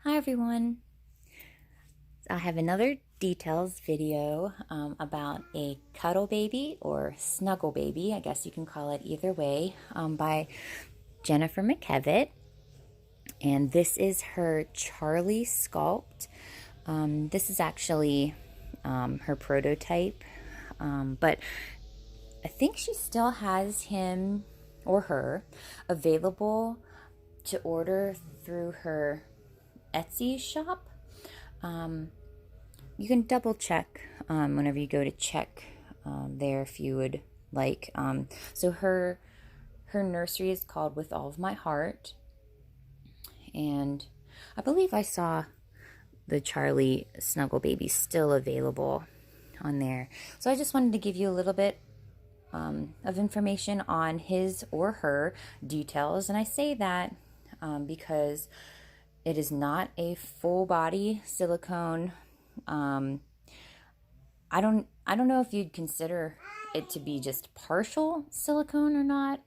Hi everyone. I have another details video about a cuddle baby or snuggle baby, I guess you can call it either way, by Jennifer Mckevitt. And this is her Charlie sculpt. This is actually her prototype, but I think she still has him or her available to order through her Etsy shop. You can double check whenever you go to check there if you would like. So her nursery is called With All of My Heart, and I believe I saw the Charlie Snuggle Baby still available on there. So I just wanted to give you a little bit of information on his or her details, and I say that because it is not a full body silicone. I don't know if you'd consider it to be just partial silicone or not.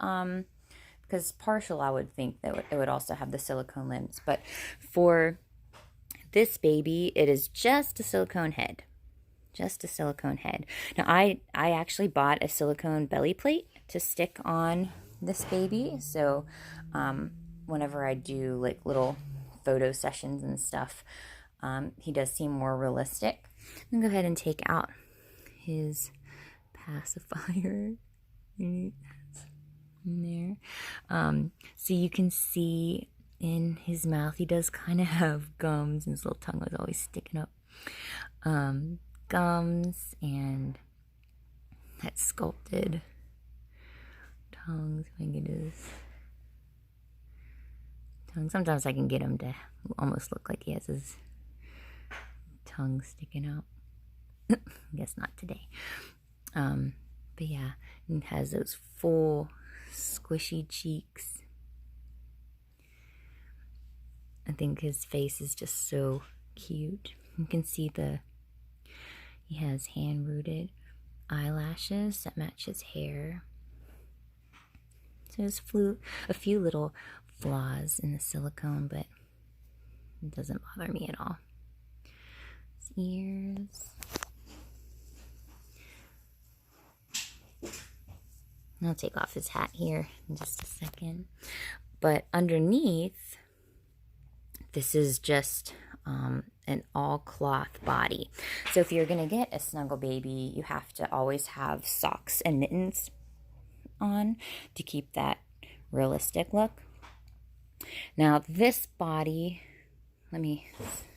Because partial, I would think that it would also have the silicone limbs. But for this baby, it is just a silicone head. Just a silicone head. Now, I actually bought a silicone belly plate to stick on this baby. So whenever I do like little photo sessions and stuff, he does seem more realistic. I'm gonna go ahead and take out his pacifier in there. So you can see in his mouth, he does kind of have gums, and his little tongue was always sticking up. Gums and that sculpted tongue. If I can get his tongue. Sometimes I can get him to almost look like he has his tongue sticking out. I guess not today. But yeah, it has those full squishy cheeks. I think his face is just so cute. You can see he has hand-rooted eyelashes that match his hair. So there's a few little flaws in the silicone, but it doesn't bother me at all. His ears. I'll take off his hat here in just a second. But underneath, this is just an all cloth body. So if you're gonna get a snuggle baby, you have to always have socks and mittens on to keep that realistic look. Now this body, let me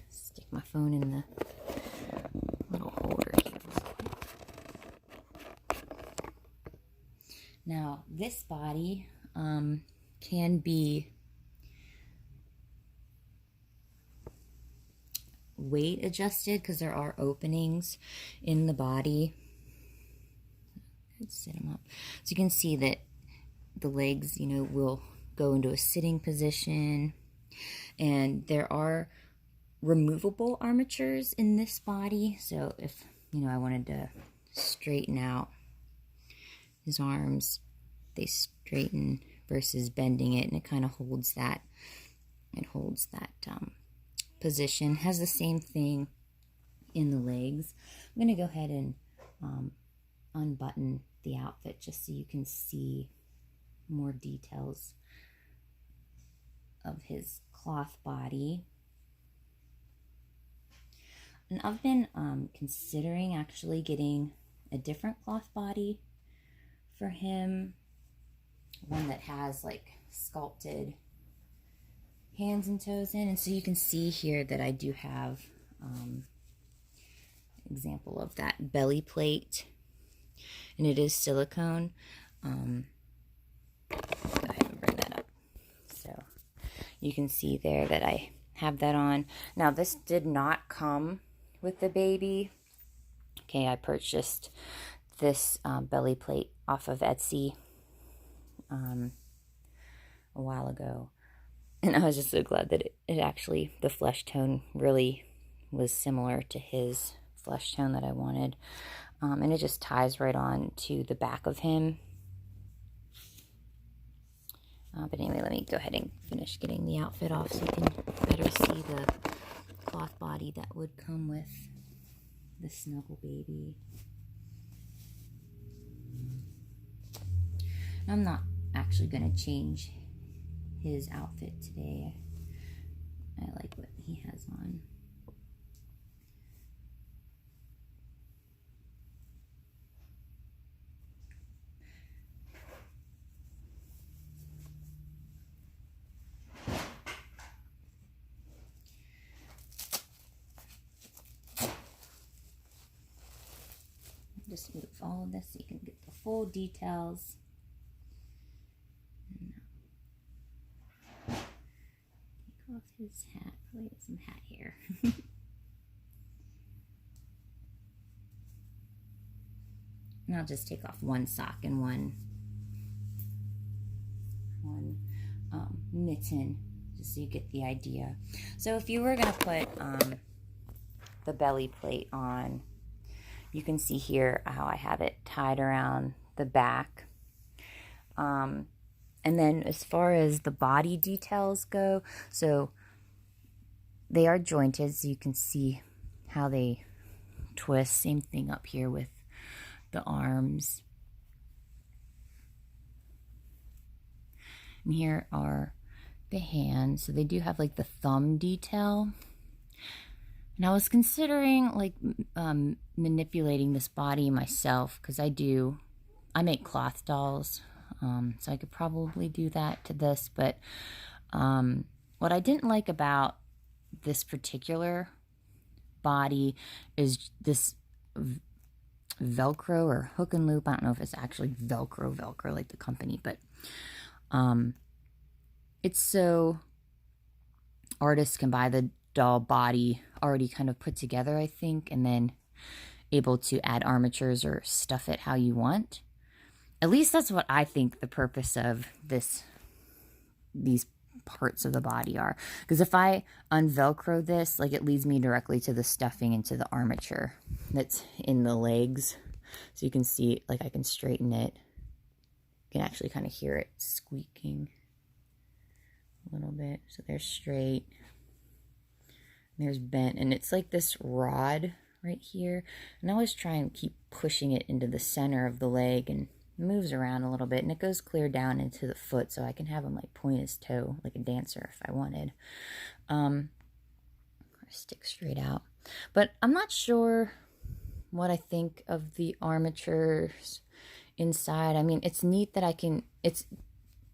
stick my phone in the little holder here. Now this body can be weight adjusted because there are openings in the body. Let's sit them up. So you can see that the legs, will go into a sitting position. And there are removable armatures in this body. So if, I wanted to straighten out his arms, they straighten versus bending it, and it kind of holds that. It holds that position. Has the same thing in the legs. I'm going to go ahead and unbutton the outfit just so you can see more details of his cloth body. And I've been considering actually getting a different cloth body for him, one that has like sculpted hands and toes in. And so you can see here that I do have example of that belly plate, and it is silicone. Go ahead and bring that up so you can see there that I have that on. Now this did not come with the baby. Okay, I purchased this belly plate off of Etsy a while ago. And I was just so glad that it actually, the flesh tone really was similar to his flesh tone that I wanted. And it just ties right on to the back of him. But anyway, let me go ahead and finish getting the outfit off so you can better see the cloth body that would come with the Snuggle Baby. I'm not actually going to change his outfit today. I like what he has on. Just move all of this so you can get the full details. Take off his hat. Probably get some hat hair. And I'll just take off one sock and one mitten, just so you get the idea. So if you were going to put the belly plate on, you can see here how I have it tied around the back. And then as far as the body details go, so they are jointed, so you can see how they twist. Same thing up here with the arms. And here are the hands. So they do have like the thumb detail. And I was considering like manipulating this body myself, because I make cloth dolls, so I could probably do that to this. But what I didn't like about this particular body is this Velcro or hook and loop. I don't know if it's actually Velcro like the company, but it's so artists can buy the doll body already kind of put together, I think, and then able to add armatures or stuff it how you want. At least that's what I think the purpose of these parts of the body are. Because if I unvelcro this, like, it leads me directly to the stuffing and to the armature that's in the legs. So you can see, like, I can straighten it. You can actually kind of hear it squeaking a little bit. So they're straight. There's bent, and it's like this rod right here, and I always try and keep pushing it into the center of the leg, and it moves around a little bit, and it goes clear down into the foot, so I can have him like point his toe like a dancer if I wanted. Stick straight out, but I'm not sure what I think of the armatures inside. I mean, it's neat that it's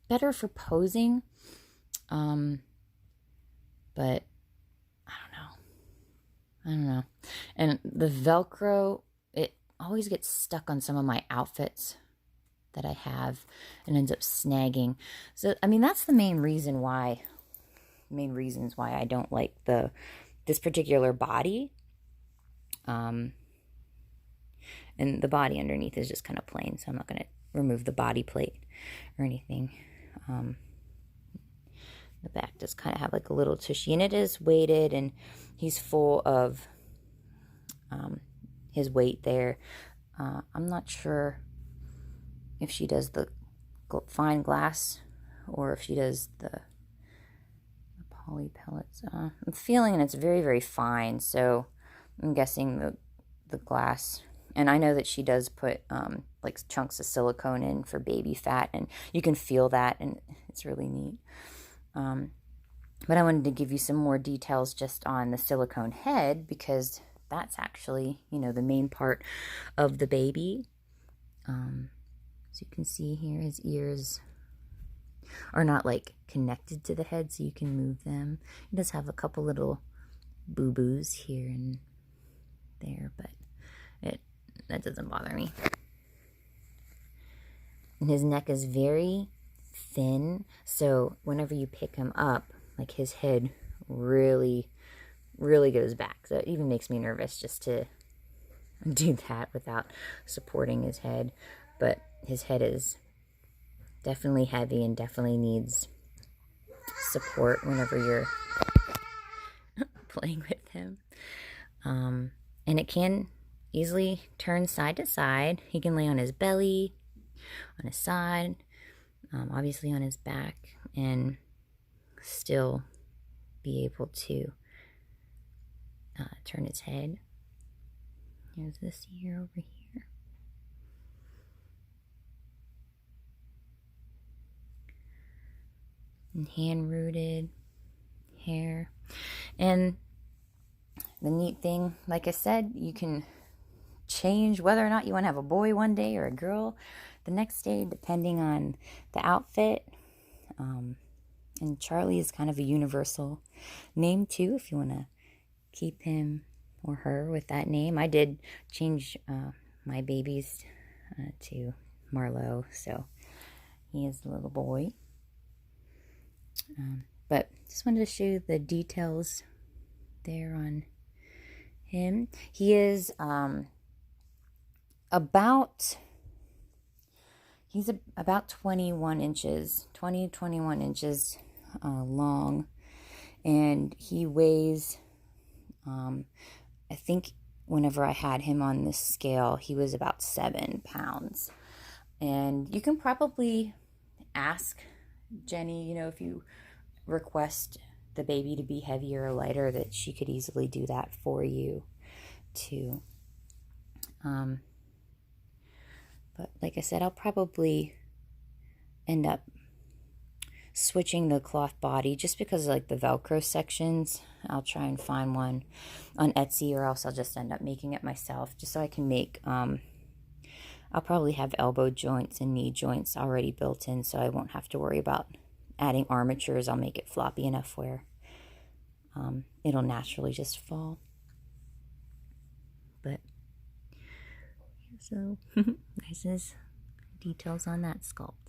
better for posing, but I don't know. And the Velcro, it always gets stuck on some of my outfits that I have and ends up snagging. So, I mean, that's the main reasons why I don't like this particular body. And the body underneath is just kind of plain, so I'm not going to remove the body plate or anything. The back does kind of have like a little tushy, and it is weighted, and he's full of his weight there. I'm not sure if she does the fine glass or if she does the poly pellets. I'm feeling it's very, very fine, so I'm guessing the glass. And I know that she does put like chunks of silicone in for baby fat, and you can feel that, and it's really neat. But I wanted to give you some more details just on the silicone head, because that's actually, the main part of the baby. So you can see here his ears are not like connected to the head, so you can move them. He does have a couple little boo-boos here and there, but that doesn't bother me. And his neck is very thin, so whenever you pick him up, like, his head really goes back. So it even makes me nervous just to do that without supporting his head. But his head is definitely heavy and definitely needs support whenever you're playing with him. And it can easily turn side to side. He can lay on his belly, on his side. obviously on his back, and still be able to turn his head. Here's this ear over here. And hand-rooted hair. And the neat thing, like I said, you can change whether or not you want to have a boy one day or a girl the next day, depending on the outfit. And Charlie is kind of a universal name too, if you want to keep him or her with that name. I did change my babies to Marlowe, so he is a little boy. But just wanted to show you the details there on him. He is about 21 inches, 21 inches long, and he weighs, I think whenever I had him on this scale, he was about 7 pounds. And you can probably ask Jenny, you know, if you request the baby to be heavier or lighter, that she could easily do that for you too. But like I said, I'll probably end up switching the cloth body just because of like the Velcro sections. I'll try and find one on Etsy, or else I'll just end up making it myself, just so I can make, I'll probably have elbow joints and knee joints already built in, so I won't have to worry about adding armatures. I'll make it floppy enough where it'll naturally just fall. But so nice as details on that sculpt.